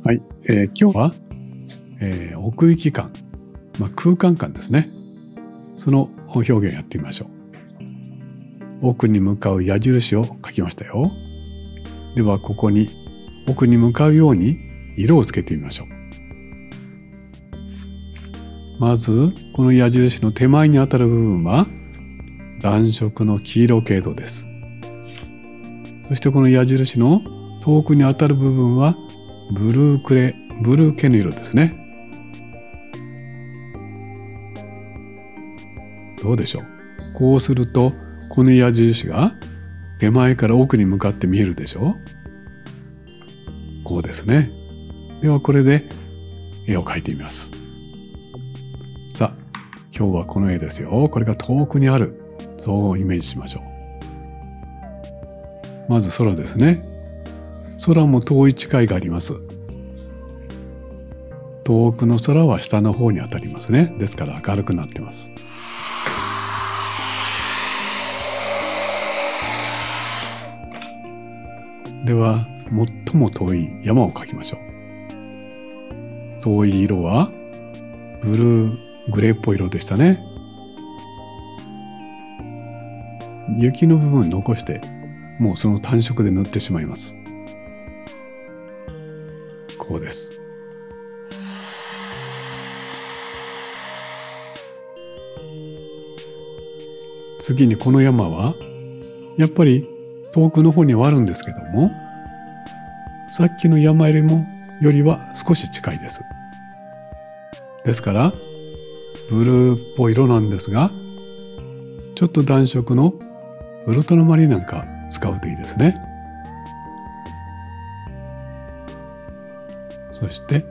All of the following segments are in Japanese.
はい、今日は、奥行き感、空間感ですね。その表現やってみましょう。奥に向かう矢印を書きましたよ。ではここに奥に向かうように色をつけてみましょう。まずこの矢印の手前に当たる部分は暖色の黄色系統です。そしてこの矢印の遠くに当たる部分はブルー系の色ですね。どうでしょう。こうするとこの矢印が手前から奥に向かって見えるでしょう。こうですね。ではこれで絵を描いてみます。さあ、今日はこの絵ですよ。これが遠くにある。そうイメージしましょう。まず空ですね。空も遠い近いがあります。遠くの空は下の方に当たりますね。ですから明るくなってます。では最も遠い山を描きましょう。遠い色はブルーグレーっぽい色でしたね。雪の部分残してもうその単色で塗ってしまいます。こうです。次にこの山はやっぱり遠くの方にはあるんですけども、さっきの山よりは少し近いです。ですからブルーっぽい色なんですが、ちょっと暖色のウルトラマリンなんか使うといいですね。そして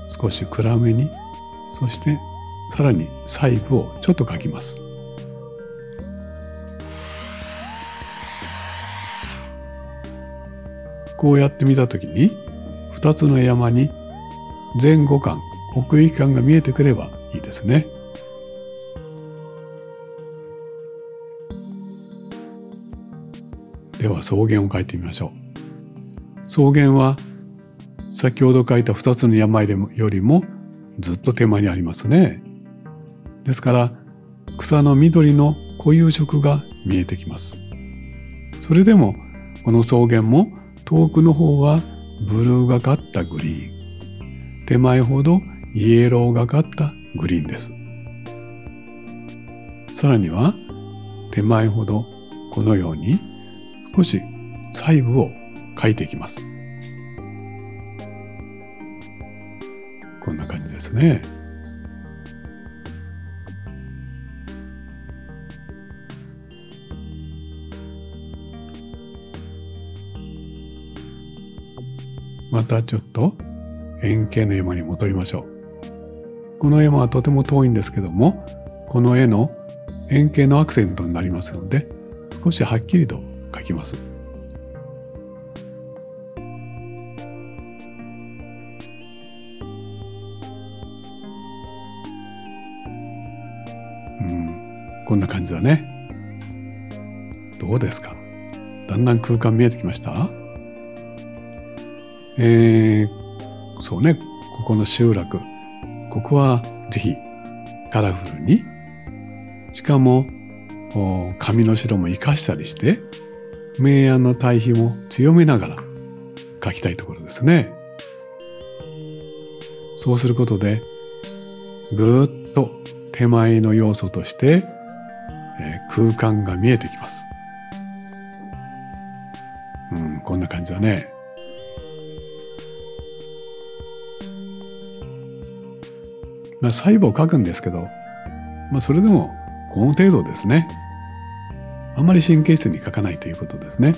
少し暗めに、そしてさらに細部をちょっと描きます。こうやって見たときに2つの山に前後感、奥行き感が見えてくればいいですね。では草原を描いてみましょう。草原は先ほど描いた2つの山よりもずっと手前にありますね。ですから草の緑の固有色が見えてきます。それでもこの草原も遠くの方はブルーがかったグリーン、手前ほどイエローがかったグリーンです。さらには手前ほどこのように少し細部を描いていきます。こんな感じですね。またちょっと円形の山に戻りましょう。この山はとても遠いんですけども、この絵の円形のアクセントになりますので、少しはっきりと描きます。こんな感じだね。どうですか？だんだん空間見えてきました？そうね、ここの集落、ここはぜひカラフルに、しかも紙の白も生かしたりして、明暗の対比も強めながら描きたいところですね。そうすることでぐーっと手前の要素として、空間が見えてきます。こんな感じだね。細部を描くんですけど、それでもこの程度ですね。あまり神経質に描かないということですね。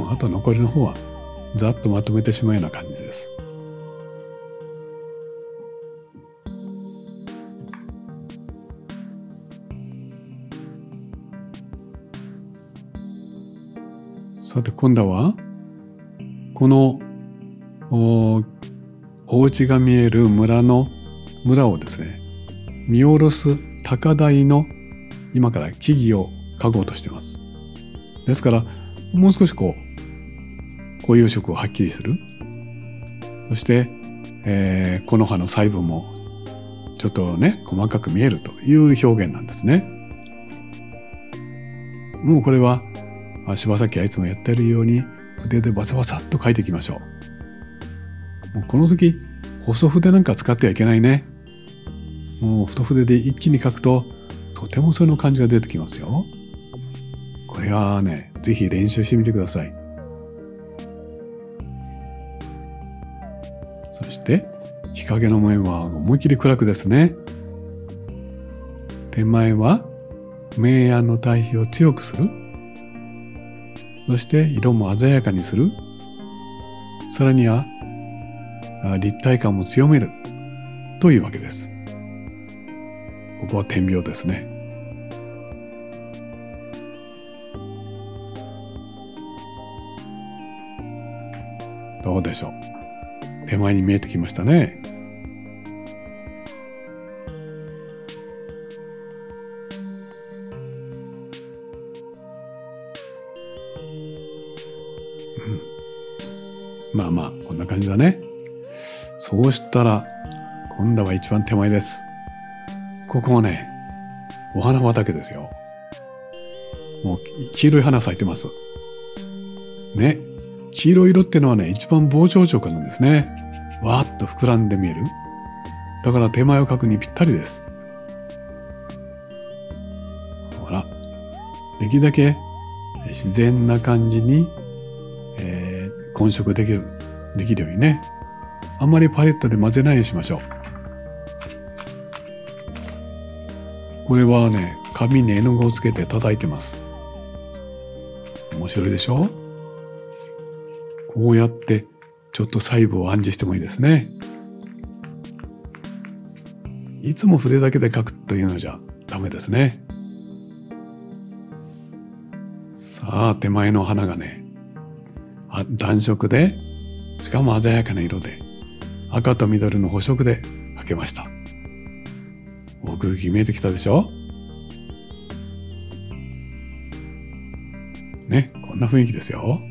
あと残りの方はざっとまとめてしまうような感じです。さて今度はこのお家が見える村をですね、見下ろす高台の今から木々を描こうとしています。ですからもう少し固有色をはっきりする。そして、木の葉の細部もちょっとね細かく見えるという表現なんですね。もうこれは柴崎がいつもやっているように筆でバサバサっと描いていきましょう。もうこの時細筆なんか使ってはいけないね。もう太筆で一気に描くととてもその感じが出てきますよ。これはね、ぜひ練習してみてください。そして日陰の面は思いっきり暗くですね。手前は明暗の対比を強くする。そして色も鮮やかにする。さらには立体感も強めるというわけです。ここは点描ですね。どうでしょう。手前に見えてきましたね。まあまあこんな感じだね。そうしたら今度は一番手前です。ここはね、お花畑ですよ。もう黄色い花咲いてますね。黄色い色っていうのはね、一番膨張色なんですね。わーっと膨らんで見える。だから手前を描くにぴったりです。ほら、できるだけ自然な感じに、混色できるようにね。あんまりパレットで混ぜないようにしましょう。これはね、紙に絵の具をつけて叩いてます。面白いでしょ？こうやってちょっと細部を暗示してもいいですね。いつも筆だけで描くというのじゃダメですね。さあ、手前の花がね、暖色で、しかも鮮やかな色で、赤と緑の補色で描けました。奥行き見えてきたでしょ？ね、こんな雰囲気ですよ。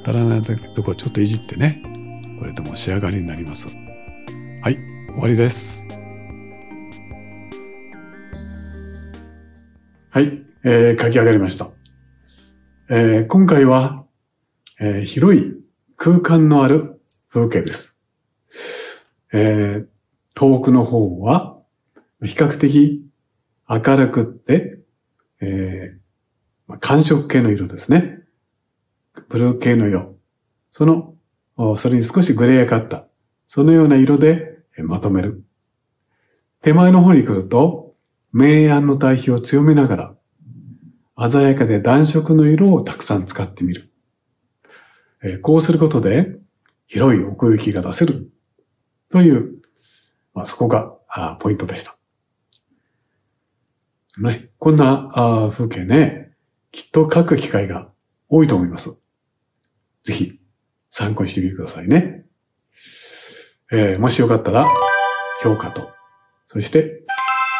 足らないとこちょっといじってね、これでも仕上がりになります。はい、終わりです。はい、書き上がりました。今回は、広い空間のある風景です。遠くの方は比較的明るくって、寒色系の色ですね。ブルー系の色。それに少しグレーがかった、そのような色でまとめる。手前の方に来ると、明暗の対比を強めながら、鮮やかで暖色の色をたくさん使ってみる。こうすることで、広い奥行きが出せる。という、そこがポイントでした。ね、こんな風景ね、きっと描く機会が多いと思います。ぜひ参考にしてみてくださいね。もしよかったら評価と、そして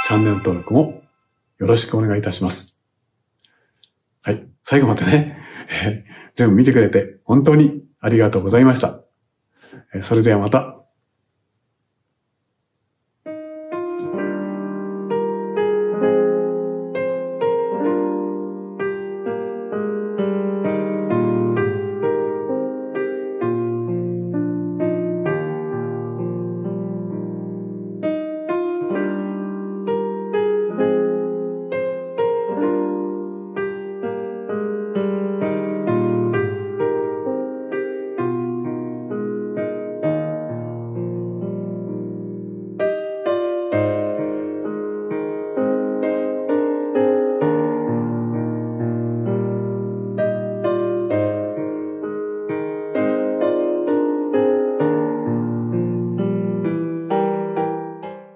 チャンネル登録もよろしくお願いいたします。はい、最後までね、全部見てくれて本当にありがとうございました。それではまた。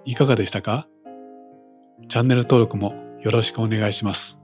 いかがでしたか？チャンネル登録もよろしくお願いします。